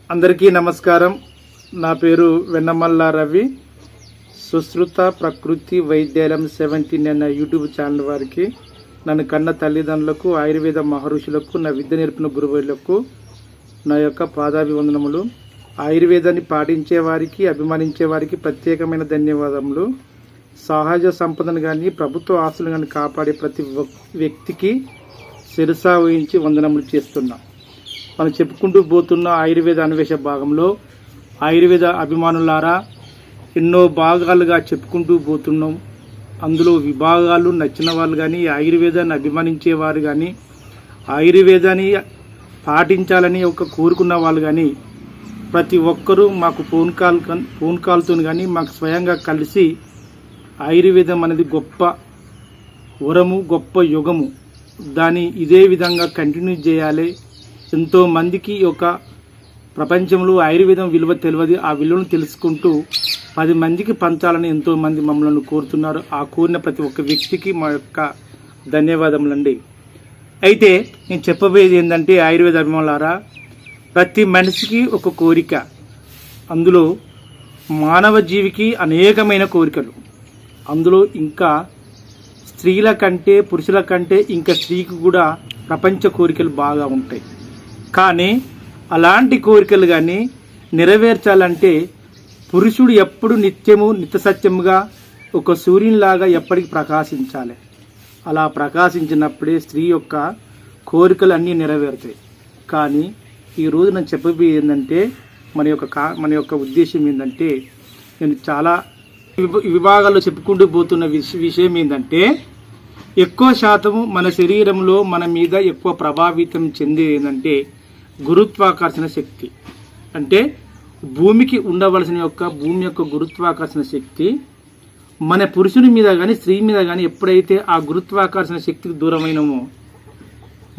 అందరికీ నమస్కారం. నా పేరు వెన్నమల్ల రవి. సుశ్రుత ప్రకృతి వైద్యాలయం 17 అన్న యూట్యూబ్ ఛానల్ వారికి, నన్ను కన్న తల్లిదండ్రులకు, ఆయుర్వేద మహర్షులకు, నా విద్య నేర్పిన గురువులకు నా యొక్క పాదాభివందనములు. ఆయుర్వేదాన్ని పాటించే వారికి, అభిమానించే వారికి ప్రత్యేకమైన ధన్యవాదములు. సహజ సంపదను కానీ, ప్రభుత్వ ఆస్తులను కానీ కాపాడే ప్రతి వ్యక్తికి శిరసా వహించి వందనములు చేస్తున్నాం. మనం చెప్పుకుంటూ పోతున్న ఆయుర్వేద అన్వేష భాగంలో ఆయుర్వేద అభిమానులారా, ఎన్నో భాగాలుగా చెప్పుకుంటూ పోతున్నాం. అందులో విభాగాలు నచ్చిన వాళ్ళు కానీ, ఆయుర్వేదాన్ని అభిమానించేవారు కానీ, ఆయుర్వేదాన్ని పాటించాలని కోరుకున్న వాళ్ళు కానీ ప్రతి ఒక్కరూ మాకు ఫోన్ కాల్తో కానీ మాకు స్వయంగా కలిసి ఆయుర్వేదం అనేది గొప్ప వరము, గొప్ప యుగము, దాన్ని ఇదే విధంగా కంటిన్యూ చేయాలి. ఎంతో మందికి ఒక ప్రపంచంలో ఆయుర్వేదం విలువ తెలియదు. ఆ విలువను తెలుసుకుంటూ 10 మందికి పంచాలని ఎంతో మంది మమ్మల్ని కోరుతున్నారు. ఆ కోరిన ప్రతి ఒక్క వ్యక్తికి మా యొక్క ధన్యవాదములండి. అయితే నేను చెప్పబోయేది ఏంటంటే, ఆయుర్వేద అభిమానులారా, ప్రతి మనిషికి ఒక కోరిక. అందులో మానవ జీవికి అనేకమైన కోరికలు. అందులో ఇంకా స్త్రీల కంటే, పురుషుల కంటే ఇంకా స్త్రీకి కూడా ప్రపంచ కోరికలు బాగా ఉంటాయి. కానీ అలాంటి కోరికలు కానీ నెరవేర్చాలంటే పురుషుడు ఎప్పుడు నిత్య సత్యముగా ఒక సూర్యునిలాగా ఎప్పటికి ప్రకాశించాలి. అలా ప్రకాశించినప్పుడే స్త్రీ యొక్క కోరికలు అన్నీ నెరవేరుతాయి. కానీ ఈరోజు నేను చెప్పబోయేది ఏంటంటే, మన యొక్క ఉద్దేశం ఏంటంటే, నేను చాలా విభాగాల్లో చెప్పుకుంటూ పోతున్న విషయం ఏంటంటే, ఎక్కువ శాతము మన శరీరంలో మన మీద ఎక్కువ ప్రభావితం చెందేది ఏంటంటే గురుత్వాకర్షణ శక్తి. అంటే భూమికి ఉండవలసిన భూమి యొక్క గురుత్వాకర్షణ శక్తి మన పురుషుని మీద కానీ, స్త్రీ మీద కానీ ఎప్పుడైతే ఆ గురుత్వాకర్షణ శక్తికి దూరమైనమో,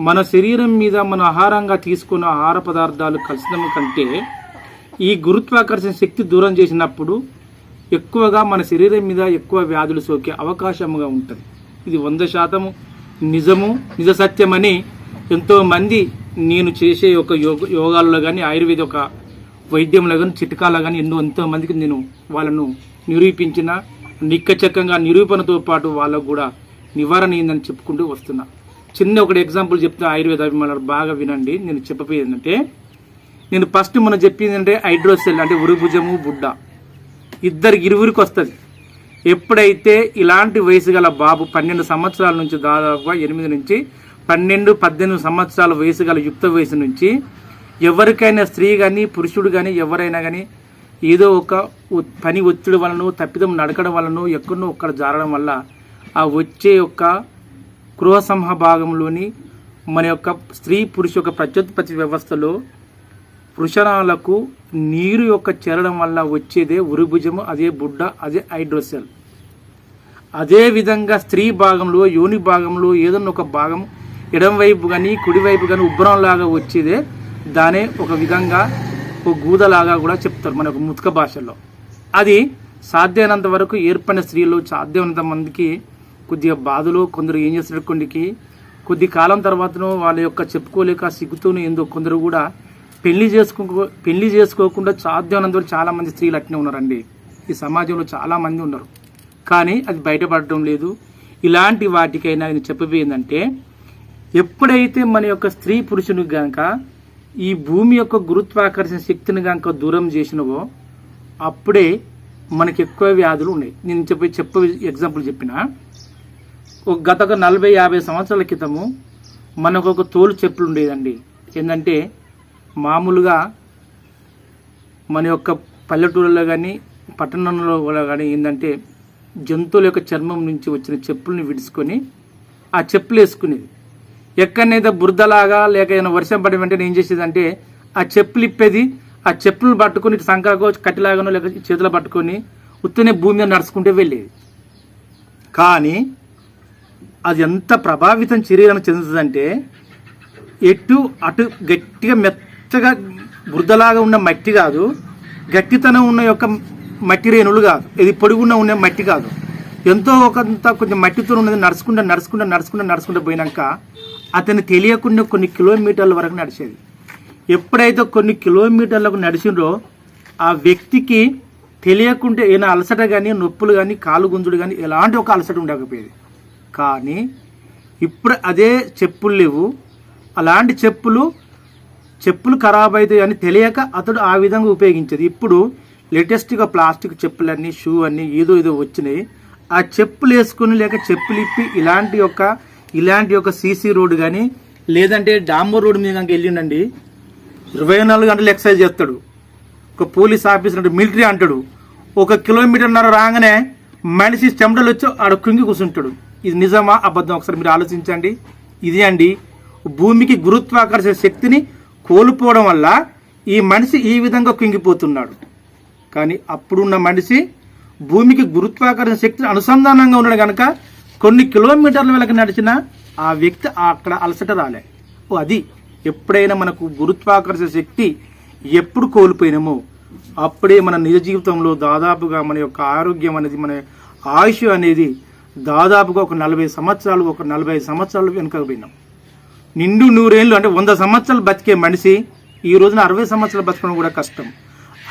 మన శరీరం మీద మన ఆహారంగా తీసుకున్న ఆహార పదార్థాలు కలిసిన కంటే ఈ గురుత్వాకర్షణ శక్తి దూరం చేసినప్పుడు ఎక్కువగా మన శరీరం మీద ఎక్కువ వ్యాధులు సోకే అవకాశముగా ఉంటుంది. ఇది 100% నిజము, నిజ సత్యమని ఎంతోమంది నేను చేసే ఒక యోగాల్లో కానీ, ఆయుర్వేద ఒక వైద్యంలో కానీ, చిట్కాలో కానీ ఎంతోమందికి నేను వాళ్ళను నిరూపించిన, నిక్కచక్కంగా నిరూపణతో పాటు వాళ్ళకు కూడా నివారణ అయిందని చెప్పుకుంటూ వస్తున్నా. చిన్న ఒకటి ఎగ్జాంపుల్ చెప్తే ఆయుర్వేద అభిమానులు బాగా వినండి. నేను చెప్పబోయేది ఏంటంటే, నేను ఫస్ట్ మనం చెప్పింది అంటే హైడ్రోసెల్ అంటే ఉరుభుజము, బుడ్డ ఇరువురికి వస్తుంది. ఎప్పుడైతే ఇలాంటి వయసు గల బాబు 12 సంవత్సరాల నుంచి దాదాపుగా 8 నుంచి 12, 18 సంవత్సరాల వయసు గల యుక్త వయసు నుంచి ఎవరికైనా స్త్రీ కానీ, పురుషుడు కానీ, ఎవరైనా కానీ ఏదో ఒక పని ఒత్తిడి వలన, తప్పిదం నడకడం వలన, ఎక్కడో ఒక్కడ జారడం వల్ల ఆ వచ్చే గృహ సంహ భాగంలోని మన యొక్క స్త్రీ పురుషు యొక్క ప్రత్యుత్పత్తి వ్యవస్థలో వృషణాలకు నీరు చేరడం వల్ల వచ్చేదే ఉరుభుజము, అదే బుడ్డ, అదే హైడ్రోసెల్. అదేవిధంగా స్త్రీ భాగంలో, యోని భాగంలో ఏదన్నా ఒక భాగం ఎడం వైపు కానీ, కుడివైపు కానీ ఉబ్బరంలాగా వచ్చేదే దానే ఒక విధంగా ఒక గూదలాగా కూడా చెప్తారు మన ముతక భాషలో. అది సాధ్యమైనంత వరకు ఏర్పడిన స్త్రీలు సాధ్యమైనంత మందికి కొద్దిగా బాధలు, కొందరు ఏం చేస్తారు, కొద్ది కాలం తర్వాతనో వాళ్ళ యొక్క చెప్పుకోలేక సిగ్గుతూనే ఏందో కొందరు కూడా పెళ్లి చేసుకోకుండా సాధ్యమైనంత వరకు చాలా మంది స్త్రీలు అట్నే ఉన్నారండి. ఈ సమాజంలో చాలా మంది ఉన్నారు, కానీ అది బయటపడటం లేదు. ఇలాంటి వాటికైనా నేను చెప్పబోయిందంటే, ఎప్పుడైతే మన యొక్క స్త్రీ పురుషునికి గనక ఈ భూమి యొక్క గురుత్వాకర్షణ శక్తిని గనక దూరం చేసినవో అప్పుడే మనకి ఎక్కువ వ్యాధులు ఉన్నాయి. నేను చెప్పే ఎగ్జాంపుల్ చెప్పిన గత 40-50 సంవత్సరాల క్రితము మనకు ఒక తోలు చెప్పులు ఉండేదండి. ఏంటంటే మామూలుగా మన యొక్క పల్లెటూరులో కానీ, పట్టణంలో కానీ ఏంటంటే జంతువుల యొక్క చర్మం నుంచి వచ్చిన చెప్పుల్ని విడుచుకొని ఆ చెప్పులు వేసుకునేది. ఎక్కడనైతే బురదలాగా లేక ఏదైనా వర్షం పడి వెంటనే ఏం చేసేదంటే ఆ చెప్పులు ఇప్పేది, ఆ చెప్పులను పట్టుకొని సంకాకో కట్టిలాగానో లేక చేతులు పట్టుకొని ఉత్తనే భూమి మీద నడుచుకుంటే వెళ్ళేది. కానీ అది ఎంత ప్రభావితం శరీరాన్ని చెందుతుందంటే, అటు గట్టిగా మెత్తగా బురదలాగా ఉన్న మట్టి కాదు, గట్టితనం ఉన్న యొక్క మట్టి రేణులు కాదు, ఇది పొడుగున్న ఉన్న మట్టి కాదు, ఎంతో కొంచెం మట్టితో ఉన్నది. నడుచుకుంటూ పోయినాక అతను తెలియకుండా కొన్ని కిలోమీటర్ల వరకు నడిచేది. ఎప్పుడైతే కొన్ని కిలోమీటర్లకు నడిచిండ్రో ఆ వ్యక్తికి తెలియకుంటే ఏమైనా అలసట కానీ నొప్పులు కానీ కాలు గుంజుడు కానీ ఎలాంటి ఒక అలసట ఉండకపోయేది. కానీ ఇప్పుడు అదే చెప్పులు లేవు. అలాంటి చెప్పులు ఖరాబ్ అవుతాయి అని తెలియక అతడు ఆ విధంగా ఉపయోగించేది. ఇప్పుడు లేటెస్ట్గా ప్లాస్టిక్ చెప్పులన్నీ షూ అన్నీ ఏదో వచ్చినాయి. ఆ చెప్పులు వేసుకుని లేక చెప్పులు ఇప్పి ఇలాంటి యొక్క సీసీ రోడ్డు కానీ లేదంటే డాంబర్ రోడ్డు మీద కనుక వెళ్ళిండండి 24 గంటలు ఎక్సర్సైజ్ చేస్తాడు. ఒక పోలీస్ ఆఫీసర్ అంటే మిలిటరీ అంటాడు. 1 కిలోమీటర్న్నర రాగానే మనిషి చెమటలు వచ్చి ఆడ కుంగి కూర్చుంటాడు. ఇది నిజమా అబద్ధం? ఒకసారి మీరు ఆలోచించండి. ఇది అండి భూమికి గురుత్వాకర్షణ శక్తిని కోల్పోవడం వల్ల ఈ మనిషి ఈ విధంగా కుంగిపోతున్నాడు. కానీ అప్పుడున్న మనిషి భూమికి గురుత్వాకర్షణ శక్తిని అనుసంధానంగా ఉన్నాడు కనుక కొన్ని కిలోమీటర్ల వెనక నడిచిన ఆ వ్యక్తి అక్కడ అలసట రాలే. అది ఎప్పుడైనా మనకు గురుత్వాకర్షణ శక్తి ఎప్పుడు కోల్పోయినామో అప్పుడే మన నిజ జీవితంలో దాదాపుగా మన యొక్క ఆరోగ్యం అనేది మన ఆయుష్ అనేది దాదాపుగా ఒక 40 సంవత్సరాలు 45 సంవత్సరాలు వెనుకకు పోయినాం. నిండు 100 ఏళ్ళు అంటే 100 సంవత్సరాలు బతికే మనిషి ఈ రోజున 60 సంవత్సరాలు బతకడం కూడా కష్టం.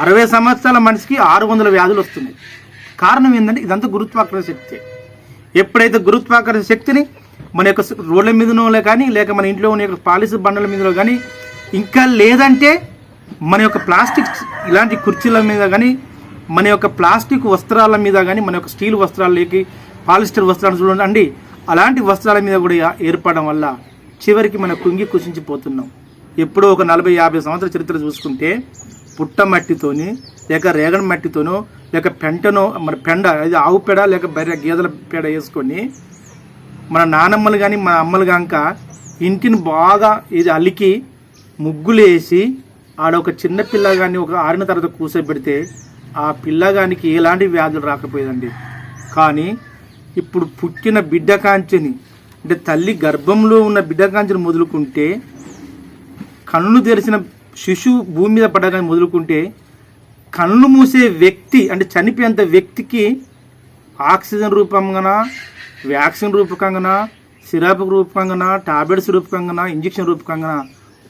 60 సంవత్సరాల మనిషికి 600 వ్యాధులు వస్తున్నాయి. కారణం ఏంటంటే ఇదంతా గురుత్వాకర్షణ శక్తి. ఎప్పుడైతే గురుత్వాకర్షణ శక్తిని మన యొక్క రోడ్ల మీదనో కానీ లేక మన ఇంట్లో ఉన్న పాలిస్ బండల మీదనో కానీ ఇంకా లేదంటే మన యొక్క ప్లాస్టిక్ ఇలాంటి కుర్చీల మీద కానీ మన యొక్క ప్లాస్టిక్ వస్త్రాల మీద కానీ మన యొక్క స్టీల్ వస్త్రాలకి పాలిస్టర్ వస్త్రాలు చూడండి అలాంటి వస్త్రాల మీద కూడా ఏర్పడడం వల్ల చివరికి మన కుంగి కుసించిపోతున్నాం. ఎప్పుడో ఒక 40-50 సంవత్సరాల చరిత్ర చూసుకుంటే పుట్ట మట్టితోని లేక రేగడి మట్టితోనో లేక పెంటనో మన పెండ అది ఆవు పేడ లేక బర్రె గేదెల పేడ వేసుకొని మన నానమ్మలు కానీ మన అమ్మలు కాక ఇంటిని బాగా ఇది అలికి ముగ్గులు వేసి ఆడ ఒక చిన్న పిల్లగాని ఒక ఆరిన తర్వాత కూర్చోబెడితే ఆ పిల్లగానికి ఎలాంటి వ్యాధులు రాకపోయేదండి. కానీ ఇప్పుడు పుట్టిన బిడ్డ కాంచెని అంటే తల్లి గర్భంలో ఉన్న బిడ్డ కాంచెని మొదలుకుంటే కళ్ళు తెరిచిన శిశువు భూమి మీద పడగానే మొదలుకుంటే కళ్ళు మూసే వ్యక్తి అంటే చనిపోయేంత వ్యక్తికి ఆక్సిజన్ రూపంగానా వ్యాక్సిన్ రూపకంగానా సిరప్ రూపకంగానా టాబ్లెట్స్ రూపకంగానా ఇంజక్షన్ రూపకంగానా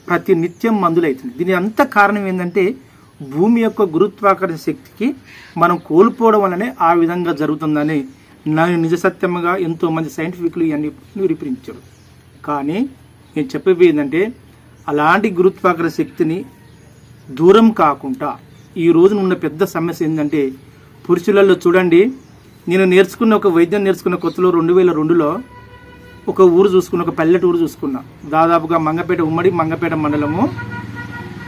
ప్రతి నిత్యం మందులు అవుతుంది. దీని అంత కారణం ఏంటంటే భూమి యొక్క గురుత్వాకర్షణ శక్తికి మనం కోల్పోవడం వల్లనే ఆ విధంగా జరుగుతుందని నిజ సత్యంగా ఎంతోమంది సైంటిఫిక్లు ఇవన్నీ నిరూపించారు. కానీ నేను చెప్పేది ఏంటంటే అలాంటి గురుత్వాకర్షణ శక్తిని దూరం కాకుండా ఈ రోజున ఉన్న పెద్ద సమస్య ఏంటంటే పురుషులలో చూడండి, నేను ఒక వైద్యం నేర్చుకున్న కొత్తలో 2002లో ఒక ఊరు చూసుకున్నా, ఒక పల్లెటూరు చూసుకున్నా. దాదాపుగా ఉమ్మడి మంగపేట మండలము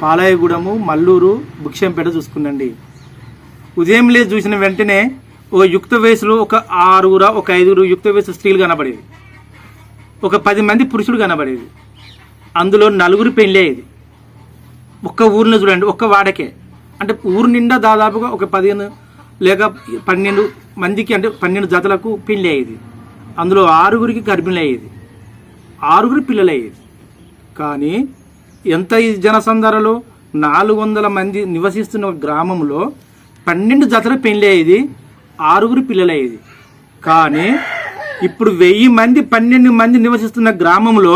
పాలాయగూడెము మల్లూరు భిక్షంపేట చూసుకున్నాండి. ఉదయం లేదు చూసిన వెంటనే ఒక యుక్త వయసులో ఒక 5 యుక్త వయసు స్త్రీలు కనబడేది, ఒక 10 మంది పురుషులు కనబడేది. అందులో 4 పెళ్ళి అయ్యేది. ఒక్క ఊరిలో చూడండి, ఒక్క వాడకే. అంటే ఊరు నిండా దాదాపుగా ఒక 15 లేక 12 మందికి అంటే 12 జతలకు పెళ్ళి అయ్యేది. అందులో 6గురికి గర్భిణులు అయ్యేది, 6 పిల్లలు అయ్యేది. కానీ ఎంత ఈ జనసందరలో 400 మంది నివసిస్తున్న గ్రామంలో 12 జతల పెళ్ళి అయ్యేది, 6 పిల్లలు అయ్యేది. కానీ ఇప్పుడు 1000 మంది 12 మంది నివసిస్తున్న గ్రామంలో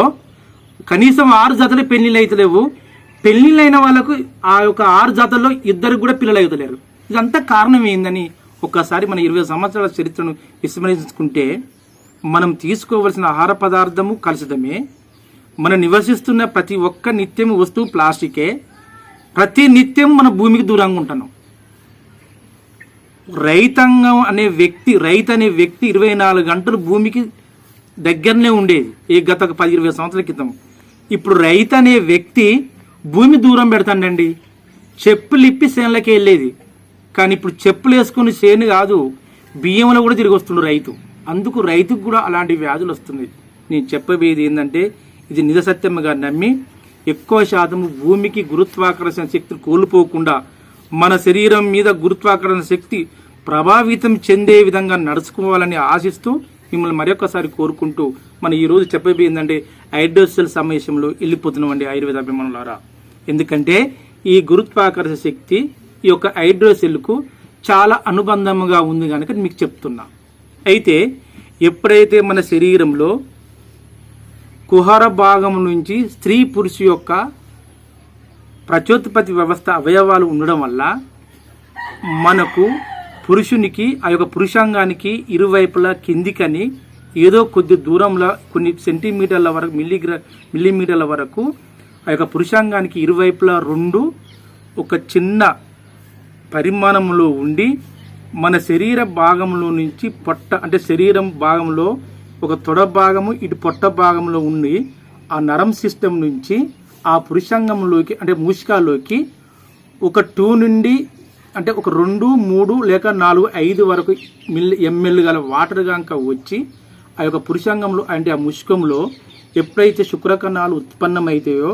కనీసం 6 జతలు పెళ్ళిళ్ళు అవుతలేవు. పెళ్ళిళ్ళైన వాళ్ళకు ఆ యొక్క 6 జతల్లో 2 కూడా పిల్లలు అవుతలేరు. ఇదంతా కారణం ఏందని ఒక్కసారి మన 20 సంవత్సరాల చరిత్రను విస్మరించుకుంటే మనం తీసుకోవలసిన ఆహార పదార్థము కలుషితమే, మనం నివసిస్తున్న ప్రతి ఒక్క నిత్యం వస్తువు ప్లాస్టికే, ప్రతి నిత్యం మన భూమికి దూరంగా ఉంటున్నాం. రైతు అనే వ్యక్తి 24 గంటలు భూమికి దగ్గరనే ఉండేది గత 10-20 సంవత్సరాల క్రితం. ఇప్పుడు రైతు అనే వ్యక్తి భూమి దూరం పెడతాండండి. చెప్పులు ఇప్పి చేనులకి వెళ్ళేది, కానీ ఇప్పుడు చెప్పులు వేసుకుని చేను కాదు బియ్యంలో కూడా తిరిగి వస్తుండు రైతు. అందుకు రైతుకు కూడా అలాంటి వ్యాధులు వస్తున్నాయి. నేను చెప్పబోయేది ఏంటంటే ఇది నిజ సత్యంగా నమ్మి ఎక్కువ శాతం భూమికి గురుత్వాకర్షణ శక్తిని కోల్పోకుండా మన శరీరం మీద గురుత్వాకర్షణ శక్తి ప్రభావితం చెందే విధంగా నడుచుకోవాలని ఆశిస్తూ మిమ్మల్ని మరొకసారి కోరుకుంటూ మనం ఈరోజు చెప్పబోయేది ఏంటంటే హైడ్రోసెల్ సమావేశంలో వెళ్ళిపోతున్నామండి ఆయుర్వేద అభిమానులారా. ఎందుకంటే ఈ గురుత్వాకర్షణ శక్తి ఈ యొక్క హైడ్రోసెల్కు చాలా అనుబంధముగా ఉంది కనుక మీకు చెప్తున్నా. అయితే ఎప్పుడైతే మన శరీరంలో కుహర భాగం నుంచి స్త్రీ పురుషు యొక్క ప్రచోత్పత్తి వ్యవస్థ అవయవాలు ఉండడం వల్ల మనకు పురుషునికి ఆ యొక్క పురుషాంగానికి ఇరువైపులా కిందికని ఏదో కొద్ది దూరంలో కొన్ని సెంటీమీటర్ల వరకు మిల్లీమీటర్ల వరకు ఆ యొక్క పురుషాంగానికి ఇరువైపులా రెండు ఒక చిన్న పరిమాణంలో ఉండి మన శరీర భాగంలో నుంచి పొట్ట అంటే శరీరం భాగంలో ఒక తొడ భాగము ఇటు పొట్ట భాగంలో ఉండి ఆ నరం సిస్టమ్ నుంచి ఆ పురుషాంగంలోకి అంటే మూషికాల్లోకి ఒక 2 నుండి అంటే ఒక 2, 3 లేక 4, 5 వరకు ml గల వాటర్ కనుక వచ్చి ఆ యొక్క పురుషాంగంలో అంటే ఆ ముష్కంలో ఎప్పుడైతే శుక్రకణాలు ఉత్పన్నమవుతాయో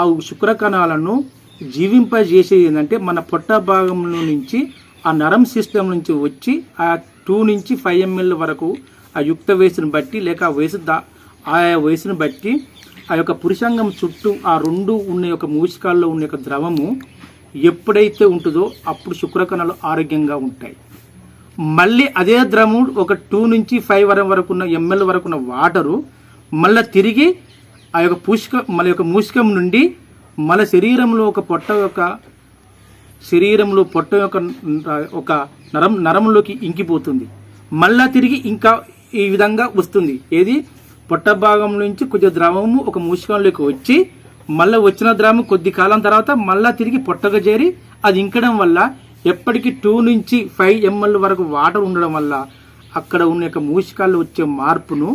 ఆ శుక్రకణాలను జీవింపజేసేది ఏంటంటే మన పొట్ట భాగంలో నుంచి ఆ నరం సిస్టమ్ నుంచి వచ్చి ఆ 2 నుంచి 5 ml వరకు ఆ యుక్త వయసును బట్టి లేక ఆయా వయసును బట్టి ఆ యొక్క పురుషాంగం చుట్టూ ఆ 2 ఉన్న యొక్క మూషికాల్లో ఉన్న యొక్క ద్రవము ఎప్పుడైతే ఉంటుందో అప్పుడు శుక్రకణాలు ఆరోగ్యంగా ఉంటాయి. మళ్ళీ అదే ద్రవము ఒక 2 నుంచి 5 వరకు ఉన్న ml వరకు ఉన్న వాటరు మళ్ళీ తిరిగి ఆ యొక్క మన యొక్క మూషికం నుండి మన శరీరంలో ఒక పొట్ట యొక్క ఒక నరంలోకి ఇంకిపోతుంది. మళ్ళా తిరిగి ఇంకా ఈ విధంగా వస్తుంది. ఏది పొట్ట భాగం నుంచి కొద్ది ద్రవము ఒక మూషికంలోకి వచ్చి మళ్ళీ వచ్చిన ద్రవం కొద్ది కాలం తర్వాత మళ్ళా తిరిగి పొట్టగా చేరి అది ఇంకడం వల్ల ఎప్పటికీ 2 నుంచి 5 ml వరకు వాటర్ ఉండడం వల్ల అక్కడ ఉన్న యొక్క మూషికాల్లో వచ్చే మార్పును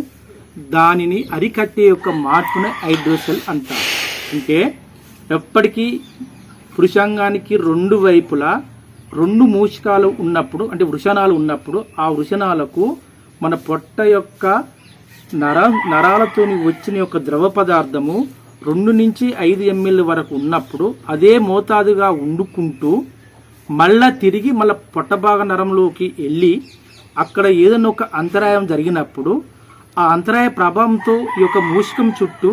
దానిని అరికట్టే యొక్క మార్పును హైడ్రోసెల్ అంటారు. అంటే ఎప్పటికీ పురుషాంగానికి 2 వైపులా 2 మూషికాలు ఉన్నప్పుడు అంటే వృషణాలు ఉన్నప్పుడు ఆ వృషణాలకు మన పొట్ట యొక్క నరాలతో వచ్చిన యొక్క ద్రవ పదార్థము 2 నుంచి 5 ml వరకు ఉన్నప్పుడు అదే మోతాదుగా వండుకుంటూ మళ్ళా తిరిగి మళ్ళీ పొట్ట భాగ నరంలోకి వెళ్ళి అక్కడ ఏదైనా ఒక అంతరాయం జరిగినప్పుడు ఆ అంతరాయ ప్రభావంతో ఈ యొక్క మూషికం చుట్టూ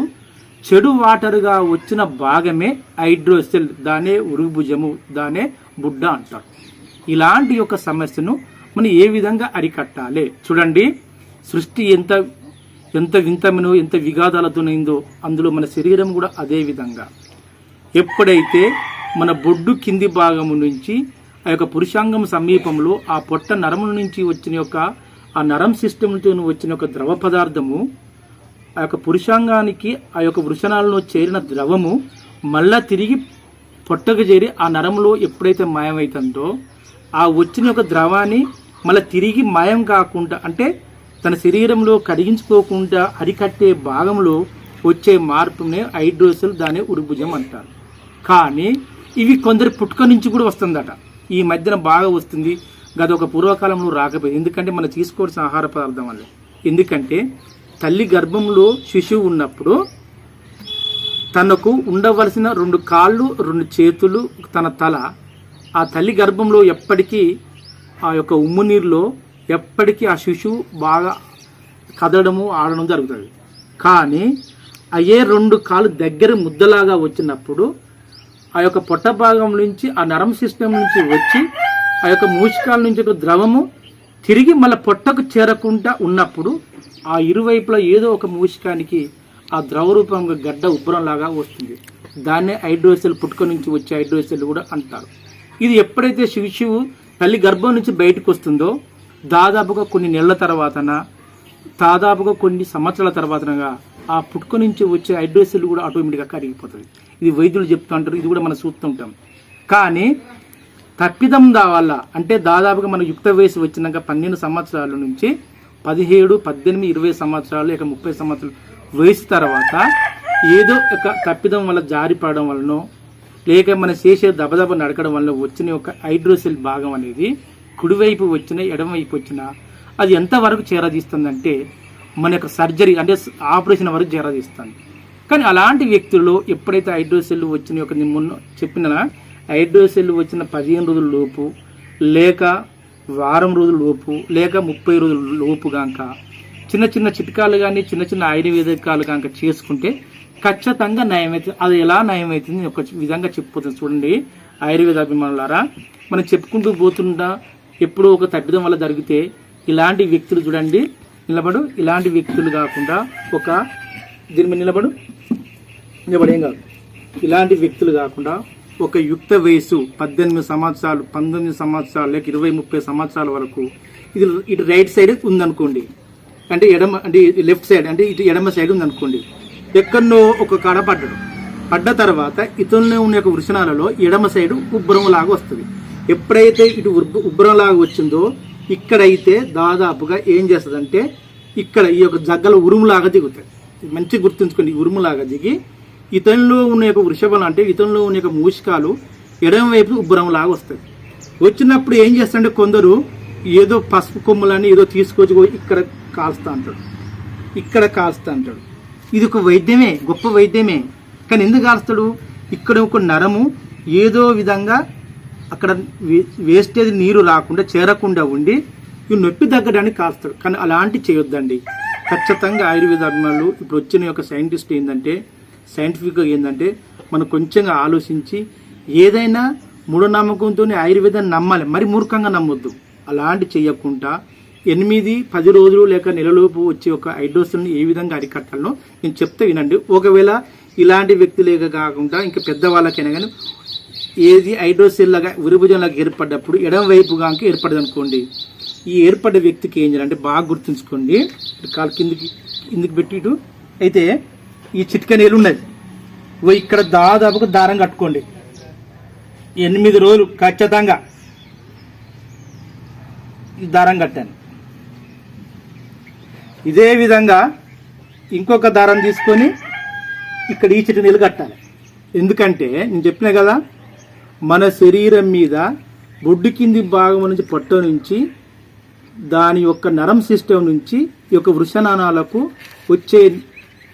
చెడు వాటర్గా వచ్చిన భాగమే హైడ్రోసెల్, దానే ఉరుగుభుజము, దానే బుడ్డ అంటారు. ఇలాంటి యొక్క సమస్యను మనం ఏ విధంగా అరికట్టాలి చూడండి. సృష్టి ఎంత వింతమనో ఎంత విఘాదాలతోనైందో అందులో మన శరీరం కూడా అదే విధంగా. ఎప్పుడైతే మన బొడ్డు కింది భాగము నుంచి ఆ యొక్క పురుషాంగం సమీపంలో ఆ పొట్ట నరముల నుంచి వచ్చిన యొక్క ఆ నరం సిస్టమ్తో వచ్చిన ఒక ద్రవ పదార్థము ఆ యొక్క పురుషాంగానికి ఆ యొక్క వృషణాలలో చేరిన ద్రవము మళ్ళా తిరిగి పొట్టకు చేరి ఆ నరంలో ఎప్పుడైతే మాయమవుతుందో ఆ వచ్చిన ఒక ద్రవాన్ని మళ్ళీ తిరిగి మాయం కాకుండా అంటే తన శరీరంలో కరిగించుకోకుండా అరికట్టే భాగంలో వచ్చే మార్పునే హైడ్రోసెల్, దానే ఉరుగుభుజం అంటారు. కానీ ఇవి కొందరు పుట్టుక నుంచి కూడా వస్తుందట. ఈ మధ్యన బాగా వస్తుంది, గత ఒక పూర్వకాలంలో రాకపోయింది. ఎందుకంటే మనం తీసుకోవాల్సిన ఆహార పదార్థం వల్ల. ఎందుకంటే తల్లి గర్భంలో శిశువు ఉన్నప్పుడు తనకు ఉండవలసిన 2 కాళ్ళు 2 చేతులు తన తల ఆ తల్లి గర్భంలో ఎప్పటికీ ఆ యొక్క ఉమ్ము నీరులో ఎప్పటికీ ఆ శిశువు బాగా కదలడము ఆడడం జరుగుతుంది. కానీ అయ్యే 2 కాళ్ళు దగ్గర ముద్దలాగా వచ్చినప్పుడు ఆ యొక్క పొట్ట భాగం నుంచి ఆ నరం సిస్టమ్ నుంచి వచ్చి ఆ యొక్క మూషికాల నుంచి ఒక ద్రవము తిరిగి మళ్ళీ పొట్టకు చేరకుండా ఉన్నప్పుడు ఆ ఇరువైపులా ఏదో ఒక మూషికానికి ఆ ద్రవ రూపంగా గడ్డ ఉబ్బరంలాగా వస్తుంది. దాన్నే హైడ్రోసెల్, పుట్టుక నుంచి వచ్చే హైడ్రోసెల్ కూడా అంటారు. ఇది ఎప్పుడైతే శిశువు తల్లి గర్భం నుంచి బయటకు వస్తుందో దాదాపుగా కొన్ని నెలల తర్వాతన దాదాపుగా కొన్ని సంవత్సరాల తర్వాతనగా ఆ పుట్టుక నుంచి వచ్చే హైడ్రోసెల్ కూడా ఆటోమేటిక్గా కరిగిపోతుంది. ఇది వైద్యులు చెప్తూ ఉంటారు, ఇది కూడా మనం చూస్తుంటాం. కానీ తప్పిదం వల్ల అంటే దాదాపుగా మన యుక్త వయసు వచ్చినాక 12 సంవత్సరాల నుంచి 17, 18, 20 సంవత్సరాలు లేక 30 సంవత్సరాలు వయసు తర్వాత ఏదో ఒక తప్పిదం వల్ల జారిపడడం వలనో లేక మన చేసే దబదబ నడకడం వల్ల వచ్చిన ఒక హైడ్రోసెల్ భాగం అనేది కుడివైపు వచ్చిన ఎడమవైపు వచ్చిన అది ఎంతవరకు చేరదీస్తుందంటే మన యొక్క సర్జరీ అంటే ఆపరేషన్ వరకు చేరదీస్తుంది. కానీ అలాంటి వ్యక్తుల్లో ఎప్పుడైతే హైడ్రోసెల్ వచ్చిన ఒక మొన్న చెప్పిన హైడ్రోసెల్ వచ్చిన 15 రోజుల లోపు లేక వారం రోజుల లోపు లేక 30 రోజుల లోపు కాక చిన్న చిన్న చిట్కాలు కానీ చిన్న చిన్న ఆయుర్వేదికాలు కనుక చేసుకుంటే ఖచ్చితంగా నయమవుతుంది. అది ఎలా నయమవుతుంది ఒక విధంగా చెప్పిపోతుంది. చూడండి ఆయుర్వేద అభిమానులారా, మనం చెప్పుకుంటూ పోతుంటా ఎప్పుడో ఒక తప్పిదం వల్ల జరిగితే ఇలాంటి వ్యక్తులు చూడండి నిలబడు, ఇలాంటి వ్యక్తులు కాకుండా దీని మీద నిలబడు ఏం కాదు, ఇలాంటి వ్యక్తులు కాకుండా ఒక యుక్త వయసు 18 సంవత్సరాలు 19 సంవత్సరాలు లేక 20-30 సంవత్సరాల వరకు ఇది ఇటు రైట్ సైడ్ ఉందనుకోండి, అంటే అంటే లెఫ్ట్ సైడ్ అంటే ఇటు ఎడమ సైడ్ ఉందనుకోండి, ఎక్కడో ఒక కాడ పడ్డ తర్వాత ఇతరులో ఉన్న యొక్క వృషణాలలో ఎడమ సైడు ఉబ్బరం లాగా వస్తుంది. ఎప్పుడైతే ఇటు ఉబ్బరం లాగా వచ్చిందో ఇక్కడైతే దాదాపుగా ఏం చేస్తుందంటే ఇక్కడ ఈ యొక్క జగ్గల ఉరుములాగా దిగుతుంది. మంచిగా గుర్తుంచుకోండి, ఉరుములాగా దిగి ఇతనిలో ఉన్న యొక్క వృషభం అంటే ఇతనిలో ఉన్న యొక్క మూషికాలు ఎడమ వైపు ఉబ్బరం లాగా వస్తుంది. వచ్చినప్పుడు ఏం చేస్తాడంటే కొందరు ఏదో పసుపు కొమ్ములని ఏదో తీసుకొచ్చి ఇక్కడ కాల్స్తా అంటాడు. ఇది ఒక వైద్యమే, గొప్ప వైద్యమే. కానీ ఎందుకు కాల్స్తాడు? ఇక్కడ ఒక నరము ఏదో విధంగా అక్కడ వేస్టేజ్ నీరు రాకుండా చేరకుండా ఉండి ఇవి నొప్పి తగ్గడానికి కాల్స్తాడు. కానీ అలాంటి చేయొద్దండి. ఖచ్చితంగా ఆయుర్వేద అభిమానులు ఇప్పుడు వచ్చిన యొక్క సైంటిఫిక్గా ఏంటంటే మనం కొంచెంగా ఆలోచించి ఏదైనా మూఢనమ్మకంతో ఆయుర్వేదాన్ని నమ్మాలి, మరి మూర్ఖంగా నమ్మొద్దు. అలాంటి చేయకుండా 8-10 రోజులు లేక నెలలోపు వచ్చే ఒక ఐడోసులను ఏ విధంగా అరికట్టాలో నేను చెప్తే వినండి. ఒకవేళ ఇలాంటి వ్యక్తులేక కాకుండా ఇంకా పెద్దవాళ్ళకైనా కానీ ఏది ఐడోసెల్లాగా ఉరిభుజంలాగా ఏర్పడ్డప్పుడు ఎడమ వైపుగా ఏర్పడదు అనుకోండి, ఈ ఏర్పడ్డ వ్యక్తికి ఏం చేయాలంటే బాగా గుర్తుంచుకోండి. కాలు కిందికి పెట్టి అయితే ఈ చిట్క నీళ్ళు ఉన్నది ఇక్కడ దాదాపుగా దారం కట్టుకోండి. 8 రోజులు ఖచ్చితంగా ఈ దారం కట్టాను. ఇదే విధంగా ఇంకొక దారం తీసుకొని ఇక్కడ ఈ చిట్క నీళ్ళు కట్టాలి. ఎందుకంటే నేను చెప్పినా కదా, మన శరీరం మీద బొడ్డు కింది భాగం నుంచి పొట్ట నుంచి దాని యొక్క నరం సిస్టమ్ నుంచి ఈ యొక్క వృషణానాలకు వచ్చే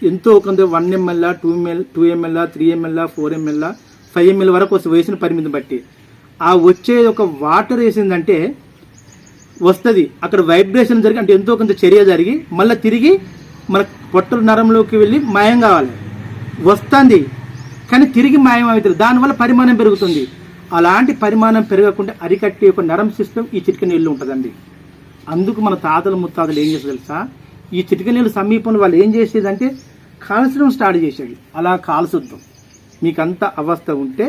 ఎంతో కొంత 1 ml 2 ml 3 ml 4 ml 5 ml వరకు వస్తే వయసును పరిమితి బట్టి ఆ వచ్చే ఒక వాటర్ వేసిందంటే వస్తుంది. అక్కడ వైబ్రేషన్ జరిగి అంటే ఎంతో కొంత చర్య జరిగి మళ్ళీ తిరిగి మన పొట్టల నరంలోకి వెళ్ళి మాయం కావాలి. వస్తుంది కానీ తిరిగి మాయం అవుతుంది, దానివల్ల పరిమాణం పెరుగుతుంది. అలాంటి పరిమాణం పెరగకుండా అరికట్టే ఒక నరం సిస్టమ్ ఈ చిటిక నీళ్ళు ఉంటుందండి. అందుకు మన తాతలు ముత్తాతలు ఏం చేసేది తెలుసా, ఈ చిటిక నీళ్ళు సమీపంలో వాళ్ళు ఏం చేసేదంటే కాల్చడం స్టార్ట్ చేసేది. అలా కాల్చొద్దు. మీకంత అవస్థ ఉంటే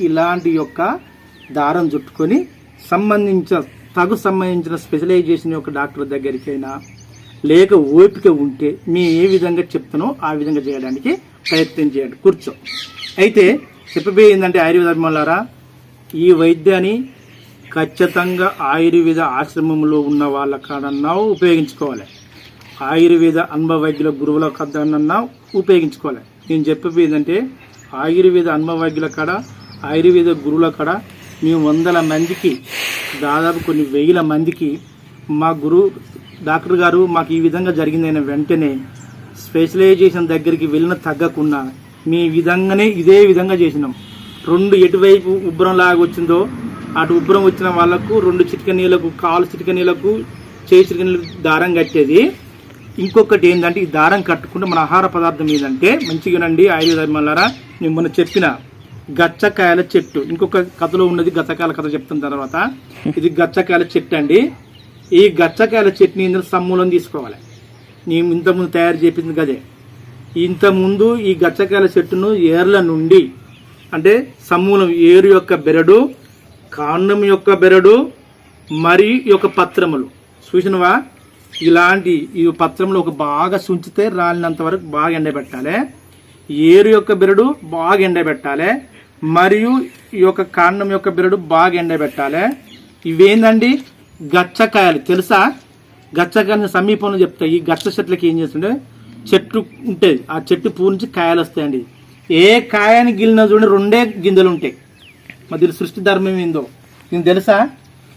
ఇలాంటి యొక్క దారం చుట్టుకొని సంబంధించిన స్పెషలైజేషన్ యొక్క డాక్టర్ దగ్గరికైనా లేక ఓపిక ఉంటే మేము ఏ విధంగా చెప్తానో ఆ విధంగా చేయడానికి ప్రయత్నం చేయండి. కూర్చో. అయితే చెప్పబోయేందంటే ఆయుర్వేద అభిమానులారా, ఈ వైద్యాన్ని ఖచ్చితంగా ఆయుర్వేద ఆశ్రమంలో ఉన్న వాళ్ళ కాడన్నా ఉపయోగించుకోవాలి, ఆయుర్వేద అనుభవ వైద్యుల గురువుల కన్నా ఉపయోగించుకోవాలి. నేను చెప్పబోయేదంటే ఆయుర్వేద అనుభవ వైద్యుల కాడ ఆయుర్వేద గురువుల కాడ మేము 100 మందికి దాదాపు కొన్ని 1000 మందికి మా గురువు డాక్టర్ గారు మాకు ఈ విధంగా జరిగిందైన వెంటనే స్పెషలైజేషన్ దగ్గరికి వెళ్ళిన తగ్గకుండా మీ విధంగానే ఇదే విధంగా చేసినాం. 2 ఎటువైపు ఉబ్బరం లాగా వచ్చిందో అటు ఉబ్బరం వచ్చిన వాళ్ళకు 2 చిటిక నీళ్ళకు కాలు చిటిక నీళ్ళకు చేయి చిటిక నీళ్ళకు దారం కట్టేది. ఇంకొకటి ఏంటంటే ఈ దారం కట్టుకుంటే మన ఆహార పదార్థం ఏంటంటే మంచిగానండి ఆయుర్వేద అభిమానులారా, నేను మొన్న చెప్పిన గచ్చకాయల చెట్టు, ఇంకొక కథలో ఉన్నది గచ్చకాయల కథ చెప్తున్న తర్వాత ఇది గచ్చకాయల చెట్టు అండి. ఈ గచ్చకాయల చెట్టుని ఇందులో సమూలం తీసుకోవాలి. నేను ఇంతకుముందు తయారు చేపింది కదే. ఇంతకుముందు ఈ గచ్చకాయల చెట్టును ఏర్ల నుండి అంటే సమూలం ఏరు యొక్క బెరడు, కాండం యొక్క బెరడు మరియు ఈ యొక్క పత్రములు చూసినవా, ఇలాంటి ఈ పత్రములు ఒక బాగా సుంచితే రాలినంత వరకు బాగా ఎండబెట్టాలి. ఏరు యొక్క బెరడు బాగా ఎండబెట్టాలి మరియు ఈ యొక్క కాండం యొక్క బెరడు బాగా ఎండబెట్టాలి. ఇవేందండి గచ్చకాయలు తెలుసా? గచ్చకాయలు సమీపంలో చెప్తాయి. ఈ గచ్చ చెట్లకి ఏం చేస్తుంటే చెట్టు ఉంటుంది, ఆ చెట్టు పూ నుంచి కాయలు వస్తాయండి. ఏ కాయని గిలినా చూడండి 2 గింజలు ఉంటాయి. మరి సృష్టి ధర్మం ఏందో నీకు తెలుసా?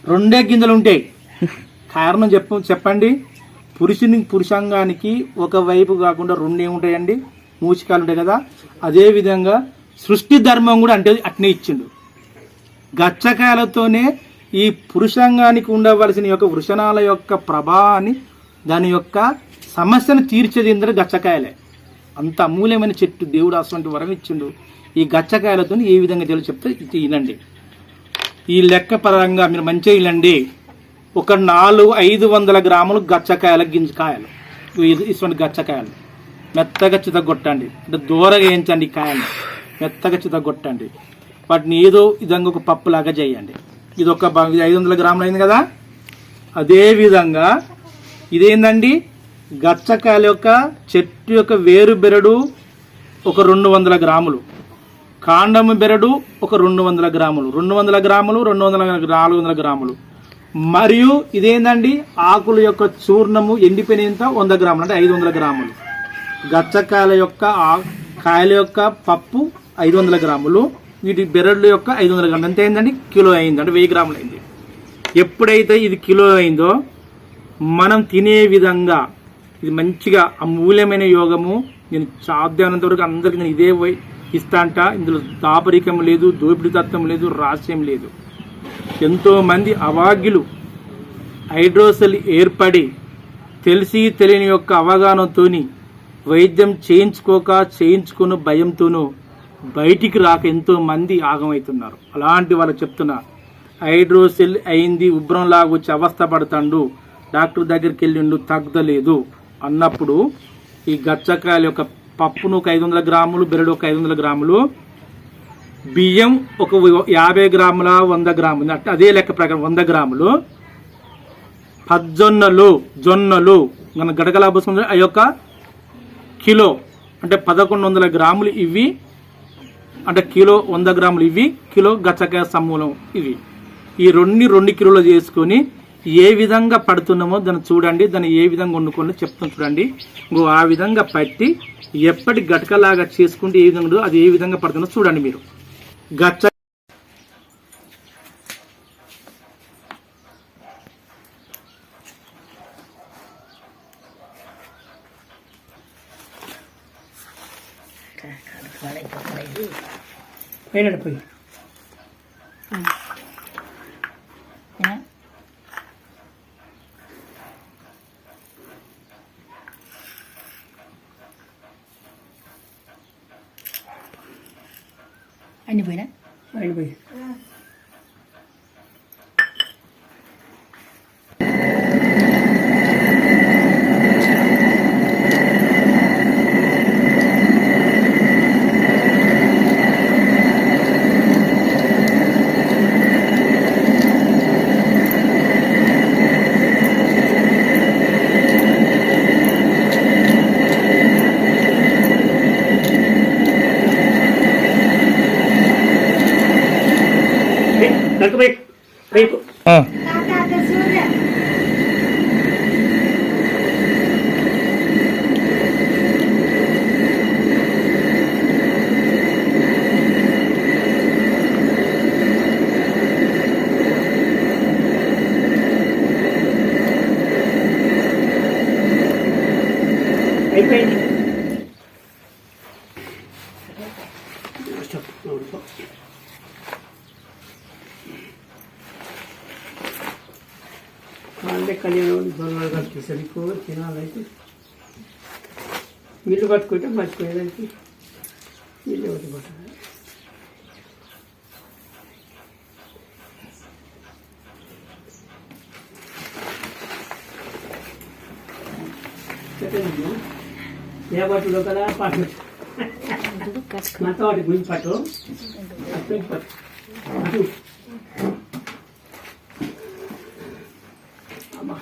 2 గింజలు ఉంటాయి. కారణం చెప్పండి. పురుషాంగానికి ఒకవైపు కాకుండా 2 ఏముంటాయండి, మూచికాలు ఉంటాయి కదా. అదేవిధంగా సృష్టి ధర్మం కూడా అంటే అట్నే ఇచ్చిండు. గచ్చకాయలతోనే ఈ పురుషాంగానికి ఉండవలసిన యొక్క వృషణాల యొక్క ప్రభావాన్ని దాని యొక్క సమస్యను తీర్చేది ఏంటంటే గచ్చకాయలే. అంత అమూల్యమైన చెట్టు దేవుడు అటువంటి వరం ఇచ్చిండు. ఈ గచ్చకాయలతో ఏ విధంగా తెలిసి చెప్తే వినండి. ఈ లెక్క పరంగా మీరు మంచిగా వినండి. ఒక 400-500 గ్రాములు గచ్చకాయల గింజకాయలు, ఇటువంటి గచ్చకాయలు మెత్తగా చితగొట్టండి, అంటే దూరగా వేయించండి ఈ కాయలు. మెత్తగా చితగొట్టండి. వాటిని ఏదో విధంగా ఒక పప్పులాగా చేయండి. ఇది ఒక 500 గ్రాములు అయింది కదా. అదే విధంగా ఇదేందండి, గచ్చకాయల యొక్క చెట్టు యొక్క వేరు బెరడు ఒక 200 గ్రాములు, కాండము బెరడు ఒక 200 గ్రాములు, 200 గ్రాములు, 400 గ్రాములు. మరియు ఇదేందండి, ఆకుల యొక్క చూర్ణము ఎండిపోయినంత 100 గ్రాములు, అంటే 500 గ్రాములు. గచ్చకాయల యొక్క కాయల యొక్క పప్పు 500 గ్రాములు, వీటి బెరడ్ల యొక్క 500 గ్రాములు. ఎంత అయిందండి, కిలో అయింది, అంటే 1000 గ్రాములు అయింది. ఎప్పుడైతే ఇది కిలో అయిందో మనం తినే విధంగా ఇది మంచిగా అమూల్యమైన యోగము. నేను సాధ్యమైనంత వరకు అందరికీ నేను ఇదే ఇస్తా అంట. ఇందులో దాపరికం లేదు, దోపిడీ తత్వం లేదు, రహస్యం లేదు. ఎంతోమంది అవాగ్యులు హైడ్రోసెల్ ఏర్పడి తెలిసి తెలియని యొక్క అవగాహనతోని వైద్యం చేయించుకున్న భయంతోనూ బయటికి రాక ఎంతో మంది ఆగమవుతున్నారు. అలాంటి వాళ్ళకి చెప్తున్నా, హైడ్రోసెల్ అయింది, ఉబ్రంలాగా వచ్చి అవస్థ పడతాడు, డాక్టర్ దగ్గరికి వెళ్ళిండు తగ్గలేదు అన్నప్పుడు ఈ గచ్చకాయల యొక్క పప్పును ఒక 500 గ్రాములు, బెరడు ఒక 500 గ్రాములు, బియ్యం ఒక 50 గ్రాముల 100 గ్రాములు, అంటే అదే లెక్క ప్రకారం 100 గ్రాములు, జొన్నలు మన గడగలా పోసుకుంటే ఆ యొక్క కిలో, అంటే 1100 గ్రాములు ఇవి, అంటే కిలో 100 గ్రాములు ఇవి, కిలో గచ్చకాయ సమూలం ఇవి. ఈ 2 కిలోలు చేసుకొని ఏ విధంగా పడుతున్నామో దాన్ని చూడండి, దాన్ని ఏ విధంగా వండుకొని చెప్తాను చూడండి. ఆ విధంగా పట్టి ఎప్పటి గటకలాగా చేసుకుంటే ఏ విధంగా అది ఏ విధంగా పడుతుందో చూడండి. మీరు గచ్చ పోయి అన్ని పోయినా అయిపోయి అయిపోయింది. వాళ్ళే కళ్యాణం దొంగలు కట్టుకు తినాలైతే ఇల్లు కట్టుకుంటే మర్చిపోయేదానికి ఇల్లు ఒకటి పట్టాలి. ఏ పట్టులో కదా పట్టు మొత్తం వాటి గురించి పట్టు పట్టు అమ్మా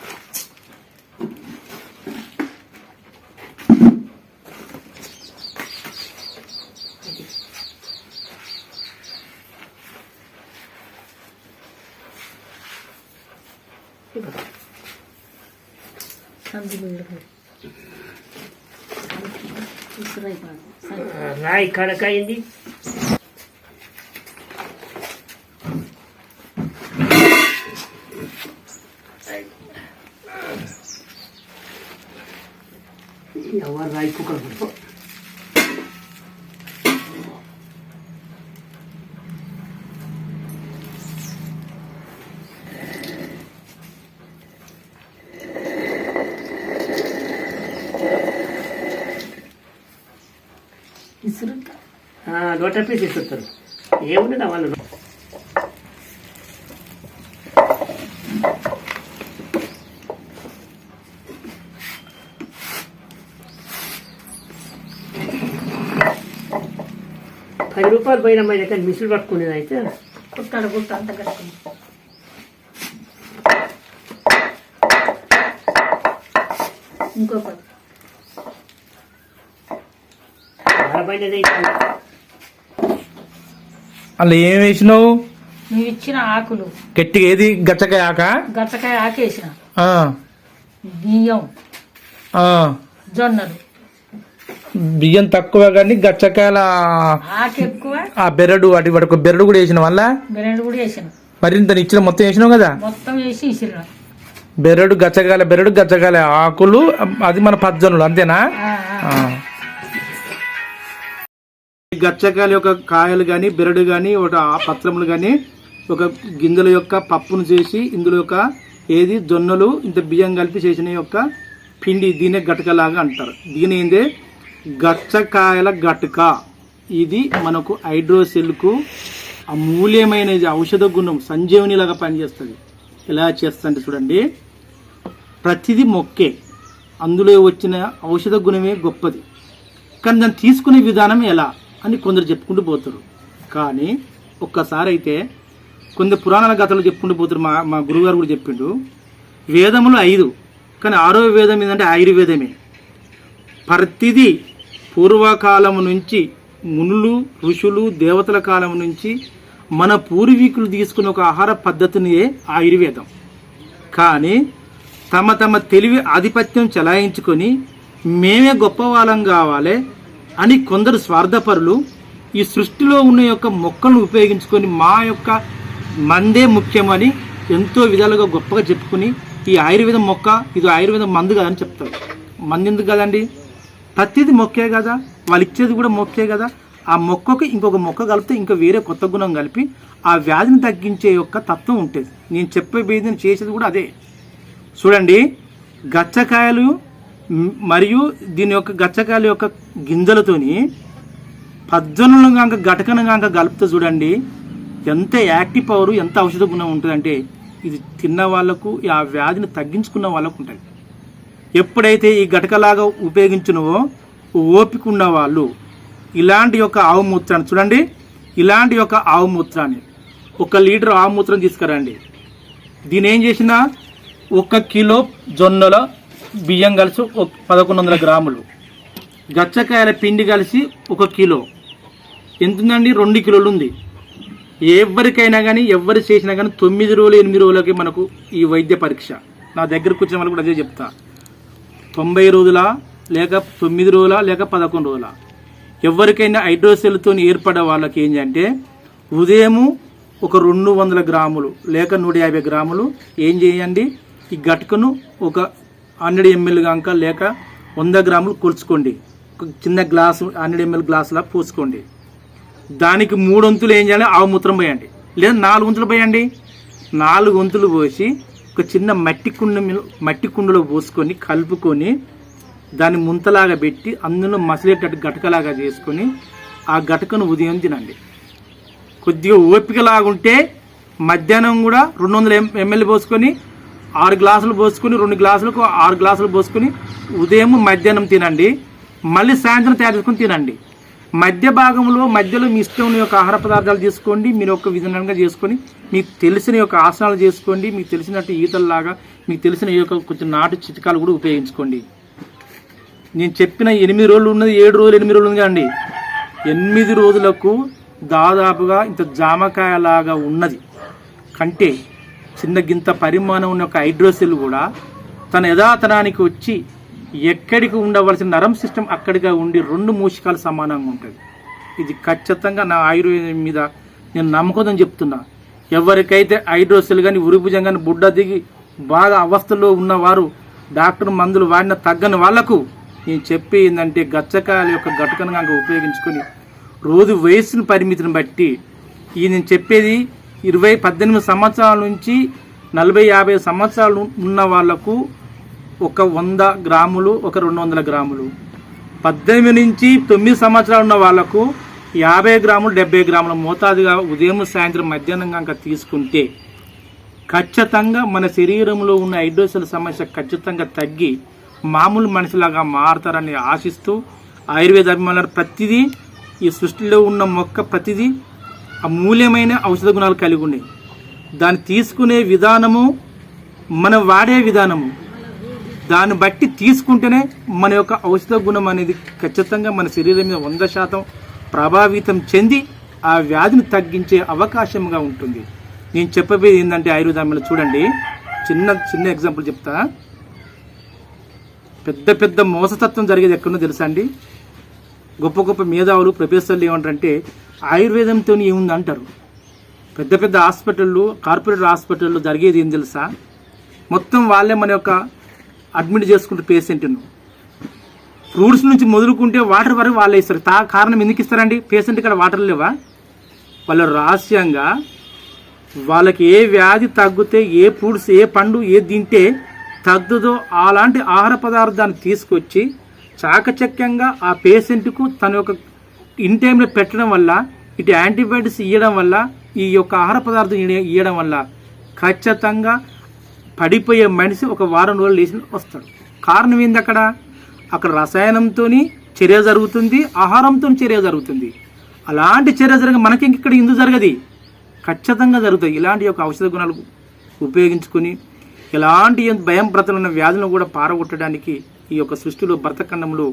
రాయి కడకయింది. ఎవరు రాయి కుక్కర్ పట్టుకో లోట పీస్ ఇస్తారు. ఏముండదు వాళ్ళు రూపాయలు పోయిన మా దగ్గర మిషన్ పట్టుకునేది అయితే కుట్టాడు గుట్ట అంత కట్టుకుని ఇంకొకటి అరబైనది అలా ఏం వేసినావు? నువ్వు ఇచ్చిన ఆకులు గట్టిగా ఏది గచ్చకాయ ఆక? గచ్చకాయ ఆకేసిన, ఆ, బియ్యం, ఆ. జొన్నలు. బియ్యం తక్కువ కానీ గచ్చకాయల ఆకు ఎక్కువ, ఆ బెరడు అటు వరకు బెరడు కూడా వేసిన వల్ల బిర్యానీ కూడా వేసిన. మరింత ఇచ్చిన మొత్తం వేసినావు కదా? మొత్తం వేసి ఇసిరిన. బెరడు గచ్చకాయల ఆకులు, అది మన పచ్చజొన్నలు అంతేనా? ఆ. గచ్చకాయల యొక్క కాయలు కానీ బెరడు కానీ ఒక పత్రములు కానీ ఒక గింజల యొక్క పప్పును చేసి ఇందులో యొక్క ఏది జొన్నలు ఇంత బియ్యం కలిపి చేసిన యొక్క పిండి, దీనే గటకలాగా అంటారు. దీని ఏందే గచ్చకాయల గటక. ఇది మనకు హైడ్రోసెల్కు అమూల్యమైన ఔషధ గుణం, సంజీవనిలాగా పనిచేస్తుంది. ఎలా చేస్తుంటే చూడండి, ప్రతిదీ మొక్కే, అందులో వచ్చిన ఔషధ గుణమే గొప్పది. కానీ దాన్ని తీసుకునే విధానం ఎలా అని కొందరు చెప్పుకుంటూ పోతారు. కానీ ఒక్కసారి అయితే కొందరు పురాణాల గాథలు చెప్పుకుంటూ పోతారు. మా గురువుగారు కూడా చెప్పిండు, వేదములు 5 కానీ 6వ వేదం ఏంటంటే ఆయుర్వేదమే. ప్రతిదీ పూర్వకాలము నుంచి మునులు, ఋషులు, దేవతల కాలం నుంచి మన పూర్వీకులు తీసుకున్న ఒక ఆహార పద్ధతినియే ఆయుర్వేదం. కానీ తమ తమ తెలివి ఆధిపత్యం చెలాయించుకొని మేమే గొప్పవాళ్ళం కావాలి అని కొందరు స్వార్థపరులు ఈ సృష్టిలో ఉన్న యొక్క మొక్కలను ఉపయోగించుకొని మా యొక్క మందే ముఖ్యమని ఎంతో విధాలుగా గొప్పగా చెప్పుకుని ఈ ఆయుర్వేదం మొక్క ఇది ఆయుర్వేదం మందు కదని చెప్తారు. మందు ఎందుకు కదండి? ప్రతిది మొక్కే కదా, వాళ్ళు ఇచ్చేది కూడా మొక్కే కదా. ఆ మొక్కకు ఇంకొక మొక్క కలిపితే ఇంకా వేరే కొత్త గుణం కలిపి ఆ వ్యాధిని తగ్గించే యొక్క తత్వం ఉంటుంది. నేను చెప్పే నేను చేసేది కూడా అదే. చూడండి, గచ్చకాయలు మరియు దీని యొక్క గచ్చకాయల యొక్క గింజలతోని పజ్జొన్నలు కాక గటకను కాక కలిపితే చూడండి ఎంత యాక్టివ్ పవర్, ఎంత ఔషధ గుణం ఉంటుందంటే ఇది తిన్న వాళ్ళకు ఆ వ్యాధిని తగ్గించుకున్న వాళ్ళకు ఉంటుంది. ఎప్పుడైతే ఈ గటకలాగా ఉపయోగించినవో ఓపిక ఉన్న వాళ్ళు ఇలాంటి యొక్క ఆవు మూత్రాన్ని చూడండి, ఇలాంటి యొక్క ఆవు మూత్రాన్ని 1 లీటర్ ఆవు మూత్రం తీసుకురండి. దీని ఏం చేసినా 1 కిలో జొన్నల బియ్యం కలిసి 1100 గ్రాములు, గచ్చకాయల పిండి కలిసి 1 కిలో ఎంతుందండి? 2 కిలోలు ఉంది. ఎవరికైనా కానీ ఎవరు చేసినా కానీ 9 రోజులు 8 రోజులకి మనకు ఈ వైద్య పరీక్ష. నా దగ్గరకు వచ్చిన వాళ్ళు కూడా అదే చెప్తా, 90 రోజుల లేక 9 రోజుల లేక 11 రోజుల. ఎవరికైనా హైడ్రోసెల్తో ఏర్పడే వాళ్ళకి ఏంటంటే ఉదయము ఒక 200 గ్రాములు లేక 150 గ్రాములు ఏం చేయండి, ఈ గటుకను ఒక 100 ml కనుక లేక 100 గ్రాములు కొలుచుకోండి. ఒక చిన్న గ్లాసు 100 ml గ్లాసులా పోసుకోండి. దానికి 3 వంతులు ఏం చేయాలి, ఆవు మూత్రం పోయండి, లేదా 4 వంతులు పోయండి. 4 వంతులు పోసి ఒక చిన్న మట్టి కుండలో పోసుకొని కలుపుకొని దాన్ని ముంతలాగా పెట్టి అందులో మసిలేటట్టు గటకలాగా చేసుకొని ఆ గటకను ఉదయం తినండి. కొద్దిగా ఓపికలాగుంటే మధ్యాహ్నం కూడా 200 ml పోసుకొని 6 గ్లాసులు పోసుకొని 2 గ్లాసులకు 6 గ్లాసులు పోసుకొని ఉదయం మధ్యాహ్నం తినండి. మళ్ళీ సాయంత్రం తయారు చేసుకొని తినండి. మధ్యలో మీ ఇష్టం యొక్క ఆహార పదార్థాలు తీసుకోండి. మీరు ఒక విధానంగా చేసుకొని మీకు తెలిసిన యొక్క ఆసనాలు చేసుకోండి. మీకు తెలిసినట్టు ఈతల్లాగా మీకు తెలిసిన యొక్క కొంచెం నాటు చిట్కాలు కూడా ఉపయోగించుకోండి. నేను చెప్పిన 8 రోజులు ఉన్నది 7 రోజులు 8 రోజులు ఉంది కదండి, 8 రోజులకు దాదాపుగా ఇంత జామకాయలాగా ఉన్నది కంటే చిన్న గింత పరిమాణం ఉన్న ఒక హైడ్రోసెల్ కూడా తన యథాతనానికి వచ్చి ఎక్కడికి ఉండవలసిన నరం సిస్టమ్ అక్కడిగా ఉండి 2 మూషికాలు సమానంగా ఉంటుంది. ఇది ఖచ్చితంగా నా ఆయుర్వేదం మీద నేను నమ్మకం చెప్తున్నా. ఎవరికైతే హైడ్రోసెల్ కానీ ఉరిభుజం కానీ బుడ్డ దిగి బాగా అవస్థలో ఉన్నవారు డాక్టర్ మందులు వాడిన తగ్గని వాళ్లకు నేను చెప్పే ఏంటంటే గచ్చకాయల యొక్క గటకను కనుక ఉపయోగించుకొని రోజు వయస్సును పరిమితిని బట్టి నేను చెప్పేది 18 సంవత్సరాల నుంచి 40-50 సంవత్సరాలు ఉన్న వాళ్లకు ఒక 100 గ్రాములు ఒక 200 గ్రాములు, 18 నుంచి 9 సంవత్సరాలు ఉన్న వాళ్లకు 50 గ్రాములు 70 గ్రాముల మోతాదుగా ఉదయం సాయంత్రం మధ్యాహ్నం కనుక తీసుకుంటే ఖచ్చితంగా మన శరీరంలో ఉన్న హైడ్రోసెల్ సమస్య ఖచ్చితంగా తగ్గి మామూలు మనిషిలాగా మారుతారని ఆశిస్తూ ఆయుర్వేద అభిమానులు ప్రతిదీ ఈ సృష్టిలో ఉన్న మొక్క ప్రతిదీ అమూల్యమైన ఔషధ గుణాలు కలిగి ఉన్నాయి. దాన్ని తీసుకునే విధానము, మనం వాడే విధానము, దాన్ని బట్టి తీసుకుంటేనే మన యొక్క ఔషధ గుణం అనేది ఖచ్చితంగా మన శరీరం మీద 100% ప్రభావితం చెంది ఆ వ్యాధిని తగ్గించే అవకాశంగా ఉంటుంది. నేను చెప్పబోయేది ఏంటంటే ఆయుర్వేదంలో చూడండి, చిన్న ఎగ్జాంపుల్ చెప్తా. పెద్ద మోసతత్వం జరిగేది ఎక్కడో తెలుసా అండి? గొప్ప మేధావులు ప్రొఫెసర్లు ఏమంటారంటే ఆయుర్వేదంతో ఏముంది అంటారు. పెద్ద హాస్పిటళ్ళు, కార్పొరేట్ హాస్పిటల్లో జరిగేది ఏం తెలుసా? మొత్తం వాళ్ళే మన యొక్క అడ్మిట్ చేసుకుంటే పేషెంట్ను ఫ్రూట్స్ నుంచి మొదలుకుంటే వాటర్ వరకు వాళ్ళే ఇస్తారు. కారణం ఎందుకు ఇస్తారండి? పేషెంట్ ఇక్కడ వాటర్ లేవా? వాళ్ళ రహస్యంగా వాళ్ళకి ఏ వ్యాధి తగ్గితే, ఏ ఫ్రూట్స్, ఏ పండు ఏ తింటే తగ్గుదో అలాంటి ఆహార పదార్థాన్ని తీసుకొచ్చి చాకచక్యంగా ఆ పేషెంట్కు తన యొక్క ఇన్ టైంలో పెట్టడం వల్ల, ఇటు యాంటీబయాటిక్స్ ఇవ్వడం వల్ల, ఈ యొక్క ఆహార పదార్థం ఇవ్వడం వల్ల ఖచ్చితంగా పడిపోయే మనిషి ఒక వారం రోజులు లేచి వస్తాడు. కారణం ఏంది? అక్కడ రసాయనంతో చర్య జరుగుతుంది, ఆహారంతో చర్య జరుగుతుంది. అలాంటి చర్య జరగ మనకి ఇక్కడ ఎందుకు జరగదు? ఖచ్చితంగా జరుగుతాయి. ఇలాంటి యొక్క ఔషధ గుణాలు ఉపయోగించుకొని ఎలాంటి భయం బ్రతలున్న వ్యాధులను కూడా పారగొట్టడానికి ఈ యొక్క సృష్టిలో భరతఖండంలో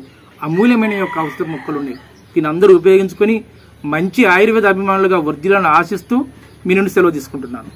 అమూల్యమైన యొక్క ఔషధ మొక్కలు ఉన్నాయి. దీన్ని అందరూ ఉపయోగించుకొని మంచి ఆయుర్వేద అభిమానులుగా వర్ధిల్లాలని ఆశిస్తూ మీ నుండి సెలవు తీసుకుంటున్నాను.